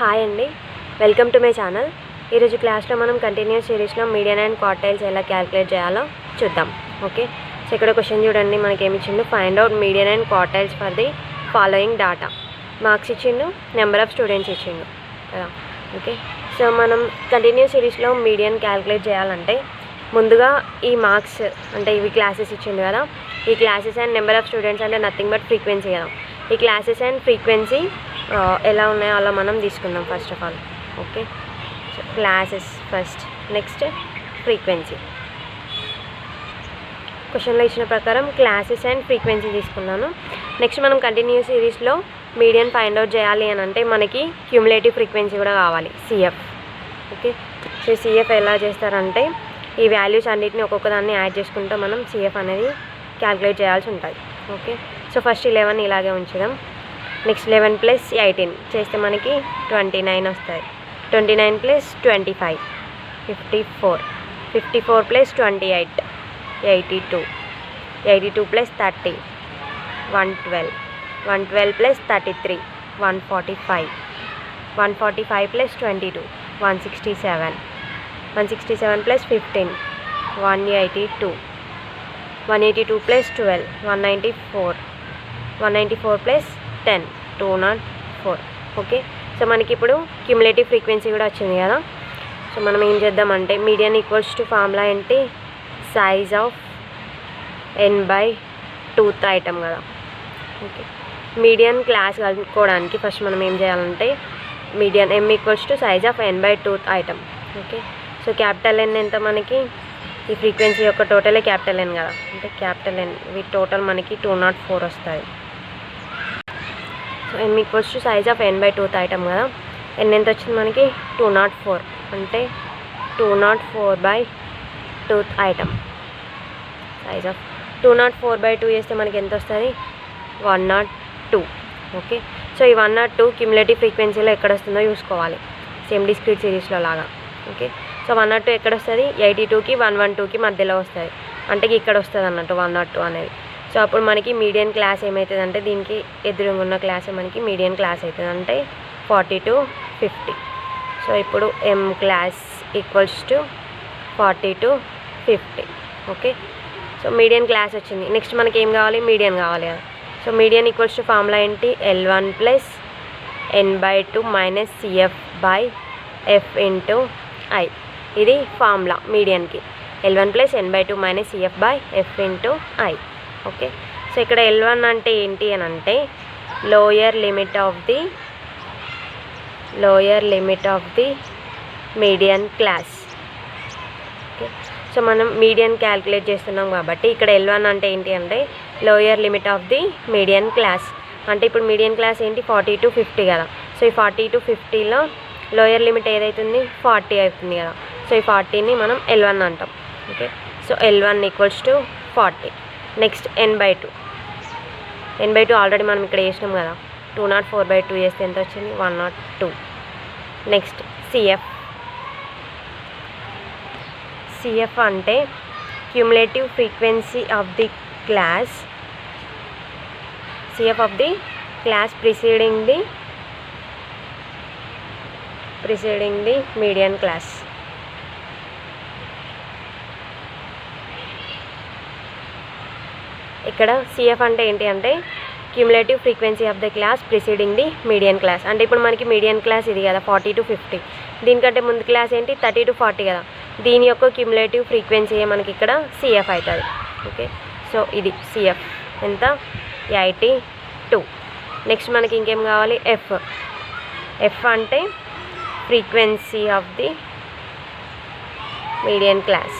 Hi అండి, welcome to my channel. ఈరోజు క్లాస్లో మనం కంటిన్యూస్ సిరీస్లో మీడియన్ అండ్ క్వార్టైల్స్ ఎలా క్యాలిక్యులేట్ చేయాలో చూద్దాం. ఓకే, సో ఇక్కడ క్వశ్చన్ చూడండి, మనకి ఏమి ఇచ్చిండు. Find out median and quartiles for the following data. Marks ఇచ్చిండు, నెంబర్ ఆఫ్ స్టూడెంట్స్ ఇచ్చిండు కదా. ఓకే, సో మనం కంటిన్యూస్ సిరీస్లో మీడియన్ క్యాలిక్యులేట్ చేయాలంటే ముందుగా ఈ మార్క్స్ అంటే ఇవి క్లాసెస్ ఇచ్చిండు కదా, ఈ classes and number of students అంటే నథింగ్ బట్ ఫ్రీక్వెన్సీ కదా. ఈ క్లాసెస్ అండ్ ఫ్రీక్వెన్సీ ఎలా ఉన్నాయో అలా మనం తీసుకుందాం first of all. Okay, so classes first, next frequency. క్వశ్చన్లో ఇచ్చిన ప్రకారం క్లాసెస్ అండ్ ఫ్రీక్వెన్సీ తీసుకున్నాను. నెక్స్ట్ మనం కంటిన్యూస్ సిరీస్లో మీడియన్ ఫైండ్ అవుట్ చేయాలి అని అంటే మనకి క్యూములేటివ్ ఫ్రీక్వెన్సీ కూడా కావాలి, సిఎఫ్. ఓకే, సో సిఎఫ్ ఎలా చేస్తారంటే ఈ వాల్యూస్ అన్నిటిని ఒక్కొక్క దాన్ని యాడ్ చేసుకుంటూ మనం సిఎఫ్ అనేది క్యాలిక్యులేట్ చేయాల్సి ఉంటుంది. ఓకే, సో ఫస్ట్ 11 ఇలాగే ఉంచుదాం. నెక్స్ట్ 11 + 18 చేస్తే మనకి 29 వస్తుంది. 29 + 25 54. 54 + 28 82. 82 + 30 112. 112 + 33 145. 145 + 22 167. 167 + 15 182. 182 + 12 194. 194 + 10 204. ఓకే, సో మనకి ఇప్పుడు క్యూములేటివ్ ఫ్రీక్వెన్సీ కూడా వచ్చింది కదా. సో మనం ఏం చేద్దామంటే మీడియన్ ఈక్వల్స్ టు ఫార్ములా ఏంటి, సైజ్ ఆఫ్ n/2th ఐటమ్ కదా. ఓకే, మీడియన్ క్లాస్ కలుపుకోవడానికి ఫస్ట్ మనం ఏం చేయాలంటే median m = size of n/2th item. Okay, so capital N ఎంత, మనకి ఈ ఫ్రీక్వెన్సీ యొక్క టోటలే క్యాపిటల్ N కదా, అంటే క్యాపిటల్ N వీటి టోటల్ మనకి 204 వస్తుంది. So m = size of n/2th item కదా. n ఎంత వచ్చింది మనకి 204, అంటే 204/2th ఐటమ్. సైజ్ ఆఫ్ 204/2 చేస్తే మనకి ఎంత వస్తుంది, 102. ఓకే, సో ఈ 102 క్యూములేటివ్ ఫ్రీక్వెన్సీలో ఎక్కడ వస్తుందో చూసుకోవాలి, సేమ్ డిస్క్రీట్ సిరీస్లో లాగా. ఓకే, సో 102 ఎక్కడ వస్తుంది, 82కి 112కి మధ్యలో వస్తుంది, అంటే ఇక్కడ వస్తుంది అన్నట్టు 102 అనేది. సో అప్పుడు మనకి మీడియన్ క్లాస్ ఏమవుతుంది అంటే దీనికి ఎదురుగా ఉన్న క్లాసే మనకి మీడియన్ క్లాస్ అవుతుంది, అంటే 40 to 50. సో ఇప్పుడు m class = 40 to 50. Okay, so median class వచ్చింది. నెక్స్ట్ మనకి ఏం కావాలి, మీడియన్ కావాలి కదా. సో మీడియన్ = ఫార్ములా ఏంటి, L1 + n/2 - CF/F × I. ఇది ఫార్ములా మీడియన్కి, L1 + n/2 - CF/F × I. Okay, so ఇక్కడ L1 అంటే ఏంటి అని అంటే lower limit of the median class. Okay, so మనం మీడియన్ క్యాలిక్యులేట్ చేస్తున్నాం కాబట్టి ఇక్కడ L1 అంటే ఏంటి అంటే lower limit of the median class. అంటే ఇప్పుడు మీడియన్ క్లాస్ ఏంటి, 40 to 50 కదా. సో ఈ 40 to 50లో లోయర్ లిమిట్ ఏదైతుంది, 40 అవుతుంది కదా. సో ఈ 40ని మనం L1 అంటాం. Okay, so L1 = 40. Next n/2 already మనం ఇక్కడ చేసినాం కదా, 204/2 చేస్తే ఎంత వచ్చింది, 102. నెక్స్ట్ CF అంటే cumulative frequency of the class, CF of the class preceding the median class. ఇక్కడ CF అంటే ఏంటి అంటే cumulative frequency of the class preceding the median class. అంటే ఇప్పుడు మనకి మీడియన్ క్లాస్ ఇది కదా, 40 to 50. దీనికంటే ముందు క్లాస్ ఏంటి, 30 to 40 కదా. దీని యొక్క క్యూములేటివ్ ఫ్రీక్వెన్సీ మనకి ఇక్కడ CF అవుతుంది. ఓకే, సో ఇది CF ఎంత, 82. నెక్స్ట్ మనకి ఇంకేం కావాలి, F అంటే frequency of the median class.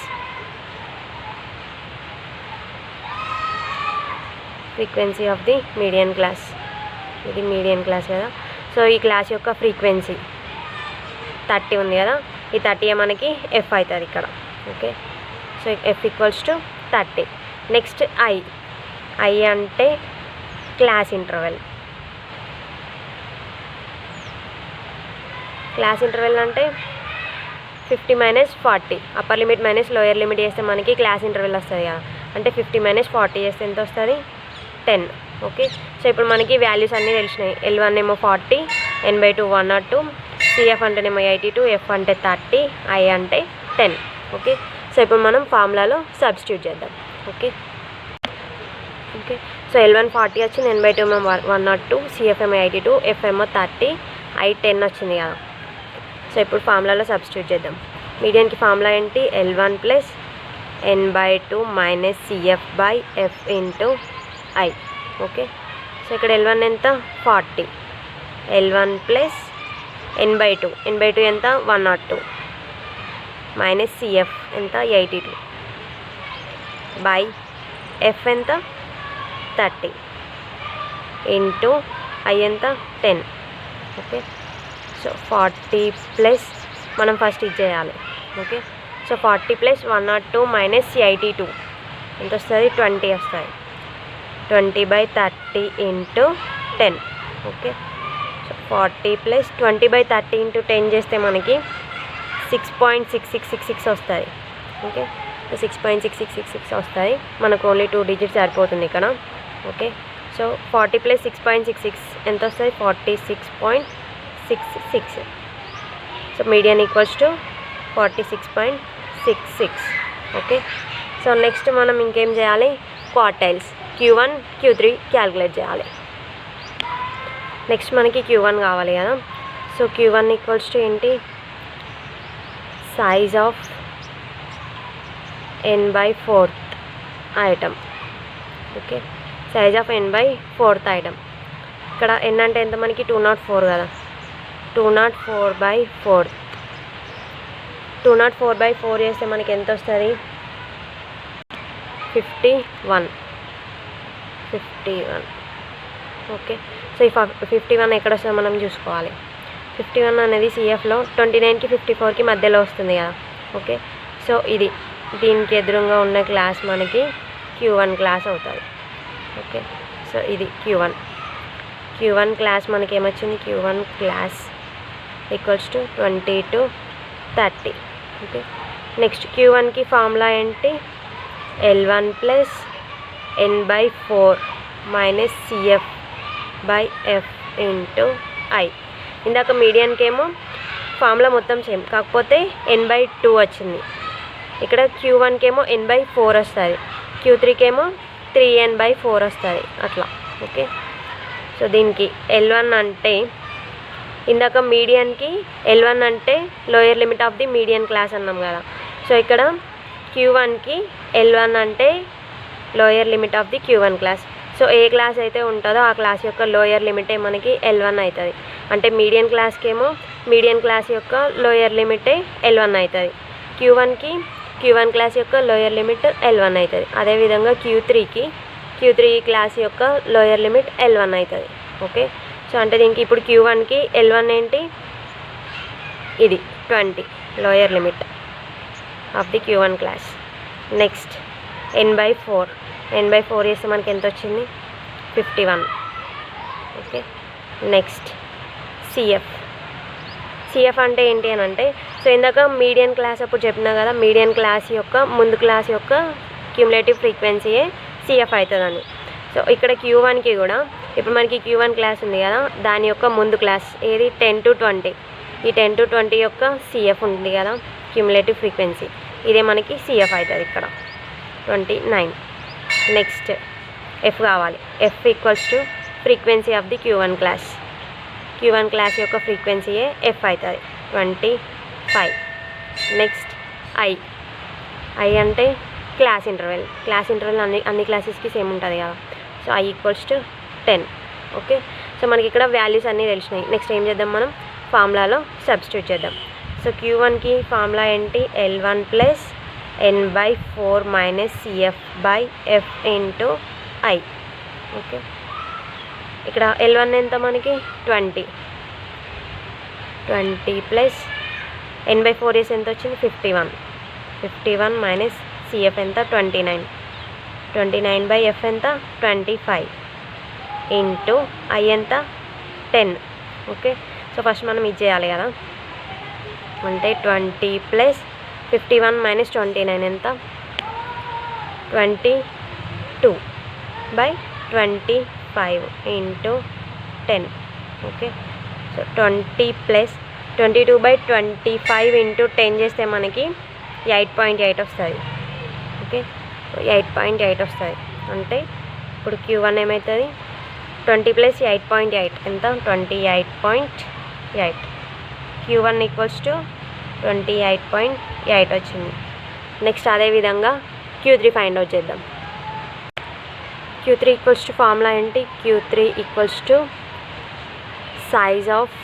Frequency of the median class, ఇది మీడియన్ క్లాస్ కదా. సో ఈ క్లాస్ యొక్క ఫ్రీక్వెన్సీ 30 ఉంది కదా, ఈ 30 మనకి F అవుతుంది ఇక్కడ. Okay, so F = 30. Next I అంటే క్లాస్ ఇంటర్వెల్. క్లాస్ ఇంటర్వెల్ అంటే 50 - 40, upper limit minus lower limit చేస్తే మనకి క్లాస్ ఇంటర్వెల్ వస్తుంది కదా. అంటే 50 - 40 చేస్తే ఎంత వస్తుంది, 10. ఓకే, సో ఇప్పుడు మనకి వాల్యూస్ అన్నీ తెలిసినాయి. L1 ఏమో 40, n/2 102, సిఎఫ్ అంటేనేమో 82, ఎఫ్ అంటే 30, ఐ అంటే 10. ఓకే, సో ఇప్పుడు మనం ఫార్ములాలో సబ్స్టిట్యూట్ చేద్దాం. ఓకే ఓకే సో L1 40 వచ్చింది, N/2 ఏమో 102, సిఎఫ్ ఏమో 82, ఎఫ్ ఏమో 30, ఐ 10 వచ్చింది కదా. సో ఇప్పుడు ఫార్ములాలో సబ్స్టిట్యూట్ చేద్దాం. మీడియన్కి ఫార్ములా ఏంటి? L1 plus N/2 minus CF by F into I. Okay, so ఇక్కడ L1 ఎంత? 40, L1 ప్లస్ N/2, N/2 ఎంత? 102 మైనస్ సిఎఫ్ ఎంత? 82 బై ఎఫ్ ఎంత? 30 ఇంటూ ఐ ఎంత? 10. ఓకే, సో 40 ప్లస్ మనం ఫస్ట్ ఇది చేయాలి. ఓకే, సో 40 ప్లస్ 102 మైనస్ 82 ఎంత వస్తుంది? 20 వస్తుంది. 20/30 into 10. Okay, so 40 plus 20/30 into 10 చేస్తే మనకి 6.6666 వస్తుంది. ఓకే, 6.6666 వస్తుంది. మనకు ఓన్లీ 2 డిజిట్స్ సరిపోతుంది ఇక్కడ. ఓకే, సో 40 ప్లస్ 6.66 ఎంత వస్తుంది? 46.66. So median equals to 46.66. Okay, so next మనం ఇంకేం చేయాలి? క్వార్టైల్స్ Q1 Q3 క్యాలిక్యులేట్ చేయాలి. నెక్స్ట్ మనకి Q1 కావాలి కదా. సో Q1 ఈక్వల్స్ టు ఏంటి? Size of n/4 item. Okay, size of n/4 item. ఇక్కడ n అంటే ఎంత మనకి? 204 కదా. 204/4. 204/4 చేస్తే మనకి ఎంత వస్తుంది? 51. ఓకే, సో ఈ 51 ఎక్కడ వస్తుందో మనం చూసుకోవాలి. 51 అనేది సిఎఫ్లో 29కి 54కి మధ్యలో వస్తుంది కదా. ఓకే, సో ఇది దీనికి ఎదురుగా ఉన్న క్లాస్ మనకి Q1 క్లాస్ అవుతుంది. ఓకే, సో ఇది Q1 క్లాస్ మనకి ఏమొచ్చింది? Q1 class equals to 20 to 30. Okay, next Q1కి ఫార్ములా ఏంటి? L1 plus N/4 minus CF by F into I. ఇందాక మీడియన్కి ఏమో ఫార్ములా మొత్తం సేమ్, కాకపోతే N/2 వచ్చింది. ఇక్కడ Q1కి ఏమో N/4 వస్తుంది, Q3కి ఏమో 3N/4 వస్తుంది అట్లా. ఓకే, సో దీనికి L1 అంటే ఇందాక మీడియన్కి L1 అంటే lower limit of the median class అన్నాం కదా. సో ఇక్కడ Q1కి L1 అంటే lower limit of the Q1 class. So A class అయితే ఉంటుందో ఆ క్లాస్ యొక్క లోయర్ లిమిటే మనకి L1 అవుతుంది. అంటే మీడియన్ క్లాస్కేమో మీడియన్ క్లాస్ యొక్క లోయర్ లిమిటే L1 అవుతుంది. Q1 క్లాస్ యొక్క లోయర్ లిమిట్ L1 అవుతుంది. అదేవిధంగా Q3 క్లాస్ యొక్క లోయర్ లిమిట్ L1 అవుతుంది. ఓకే, సో అంటే దీనికి ఇప్పుడు Q1కి L1 ఏంటి? ఇది 20 lower limit of the Q1 class. Next N/4 చేస్తే మనకి ఎంత వచ్చింది? 51. ఓకే, నెక్స్ట్ సిఎఫ్ అంటే ఏంటి అని అంటే, సో ఇందాక మీడియన్ క్లాస్ అప్పుడు చెప్పినా కదా, మీడియన్ క్లాస్ యొక్క ముందు క్లాస్ యొక్క క్యూములేటివ్ ఫ్రీక్వెన్సీయే సిఎఫ్ అవుతుందని. సో ఇక్కడ Q1కి కూడా ఇప్పుడు మనకి Q1 క్లాస్ ఉంది కదా, దాని యొక్క ముందు క్లాస్ ఏది? 10 to 20. ఈ 10 to 20 యొక్క సిఎఫ్ ఉంది కదా, క్యూములేటివ్ ఫ్రీక్వెన్సీ, ఇదే మనకి సిఎఫ్ అవుతుంది ఇక్కడ 29. నెక్స్ట్ ఎఫ్ కావాలి. F equals to frequency of the Q1 class యొక్క ఫ్రీక్వెన్సీయే ఎఫ్ అవుతుంది 25. నెక్స్ట్ ఐ అంటే క్లాస్ ఇంటర్వెల్ అన్ని క్లాసెస్కి సేమ్ ఉంటుంది కదా. So I equals to 10. Okay, so మనకి ఇక్కడ వాల్యూస్ అన్నీ తెలిసినాయి. నెక్స్ట్ ఏం చేద్దాం? మనం ఫార్ములాలో సబ్స్టిట్యూట్ చేద్దాం. సో Q1కి ఫార్ములా ఏంటి? L1 plus N/4 minus CF by F into I. Okay, ఇక్కడ L1 ఎంత మనకి? 20 ప్లస్ N/4 చేసి ఎంత వచ్చింది? 51 మైనస్ సిఎఫ్ ఎంత? 29 బై ఎఫ్ ఎంత? 25 ఇంటూ ఐ ఎంత? 10. ఓకే, సో ఫస్ట్ మనం ఇది చేయాలి కదా. అంటే 20 ప్లస్ 51 మైనస్ 29 ఎంత? 22 by 25 into 10. Okay, so 20 plus 22/25 into 10 చేస్తే మనకి 8.8 వస్తుంది. ఓకే, 8.8 వస్తుంది. అంటే ఇప్పుడు Q1 ఏమవుతుంది, 20 + 8.8 ఎంత, 28.8. Q1 = 28.8 వచ్చింది. నెక్స్ట్ అదేవిధంగా Q3 ఫైండ్ అవుట్ చేద్దాం. Q3 = ఫార్ములా ఏంటి, Q3 = size of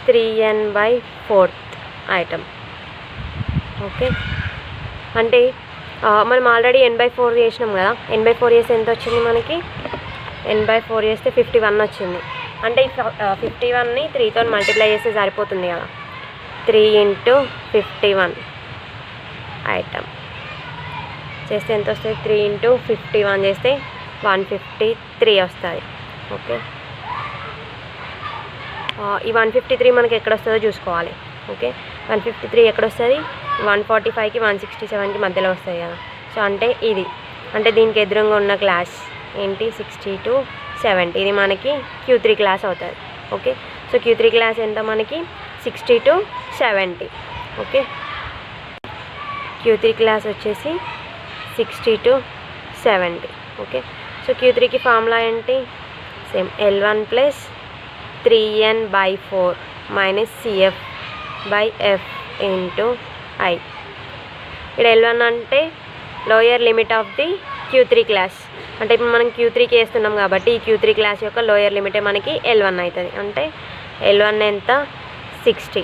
3n/4 item. Okay, అంటే మనం ఆల్రెడీ n/4 చేసినాం కదా. n/4 చేస్తే ఎంత వచ్చింది మనకి, n/4 చేస్తే 51 వచ్చింది. అంటే ఈ 51ని 3తో మల్టిప్లై చేస్తే సరిపోతుంది కదా. 3 × 51 ఐటమ్ చేస్తే ఎంత వస్తుంది, 3 × 51 చేస్తే 153 వస్తుంది. ఓకే, ఈ 153 మనకి ఎక్కడ వస్తుందో చూసుకోవాలి. ఓకే, 153 ఎక్కడ వస్తుంది, 145కి 167కి మధ్యలో వస్తుంది కదా. సో అంటే ఇది, అంటే దీనికి ఎదురుగా ఉన్న క్లాస్ ఏంటి, 60 to 70. ఇది మనకి Q3 క్లాస్ అవుతుంది. ఓకే, సో Q3 క్లాస్ ఎంత మనకి, 60 to 70. ఓకే, Q3 క్లాస్ వచ్చేసి 60 to 70. ఓకే, సో Q3కి ఫార్ములా ఏంటి, same L1 + 3n/4 - CF/F × I. ఇక్కడ L1 అంటే lower limit of the Q3 class. అంటే ఇప్పుడు మనం Q3కి వేస్తున్నాం కాబట్టి ఈ Q3 క్లాస్ యొక్క లోయర్ లిమిటే మనకి L1 అవుతుంది. అంటే L1 ఎంత, 60.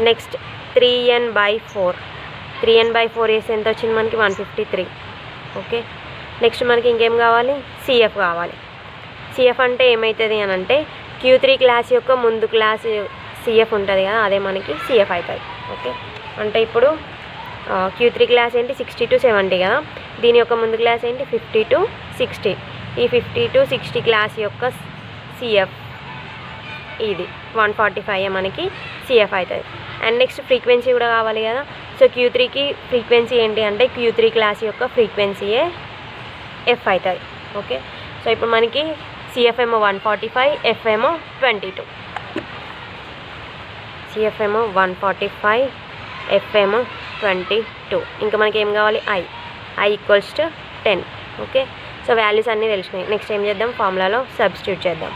నెక్స్ట్ 3n/4 వేస్తే ఎంత వచ్చింది మనకి, 153. ఓకే, నెక్స్ట్ మనకి ఇంకేం కావాలి, CF కావాలి. CF అంటే ఏమవుతుంది అని అంటే Q3 క్లాస్ యొక్క ముందు క్లాస్ CF ఉంటుంది కదా, అదే మనకి CF అవుతుంది. ఓకే, అంటే ఇప్పుడు Q3 క్లాస్ ఏంటి, 60 to 70 కదా. దీని యొక్క ముందు క్లాస్ ఏంటి, 50 to 60. ఈ 50 to 60 క్లాస్ యొక్క CF ఇది 145 మనకి CF అవుతుంది. అండ్ నెక్స్ట్ ఫ్రీక్వెన్సీ కూడా కావాలి కదా. సో Q3కి ఫ్రీక్వెన్సీ ఏంటి అంటే Q3 క్లాస్ యొక్క ఫ్రీక్వెన్సీయే F అవుతుంది. ఓకే, సో ఇప్పుడు మనకి CF ఏమో 145, F ఏమో 22. CF ఏమో 145, F ఏమో 22. ఇంకా మనకి ఏం కావాలి, I = 10. ఓకే, సో వాల్యూస్ అన్నీ తెలిసినాయి. నెక్స్ట్ ఏం చేద్దాం, ఫార్ములాలో సబ్స్టిట్యూట్ చేద్దాం.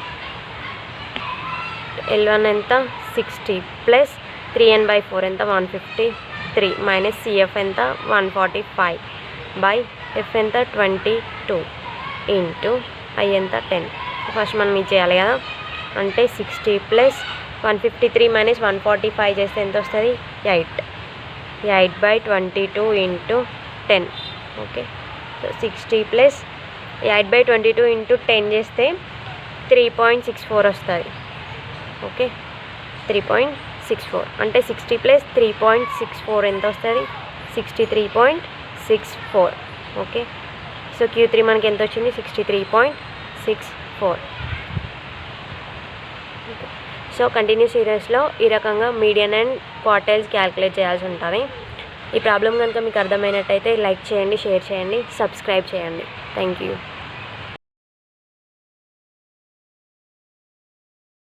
L1 ఎంత, 60 + 3n/4 ఎంత, 153 - CF ఎంత, 145/F ఎంత, 22 × I ఎంత, 10. ఫస్ట్ మనం ఇది చేయాలి కదా. అంటే 60 + 153 - 145 చేస్తే ఎంత వస్తుంది, 8. 8/22 × 10. ఓకే, సో 60 + 8/22 × 10 చేస్తే 3.64 వస్తుంది. ఓకే, 3.64 అంటే 60 + 3.64 ఎంత వస్తుంది, 63.64. ఓకే, సో Q3 మనకి ఎంత వచ్చింది, 63.64. సో కంటిన్యూస్ సిరీస్లో ఈ రకంగా మీడియన్ అండ్ క్వార్టైల్స్ క్యాలిక్యులేట్ చేయాల్సి ఉంటుంది. ఈ ప్రాబ్లం కనుక మీకు అర్థమైనట్టయితే లైక్ చేయండి, షేర్ చేయండి, సబ్స్క్రైబ్ చేయండి. Thank you.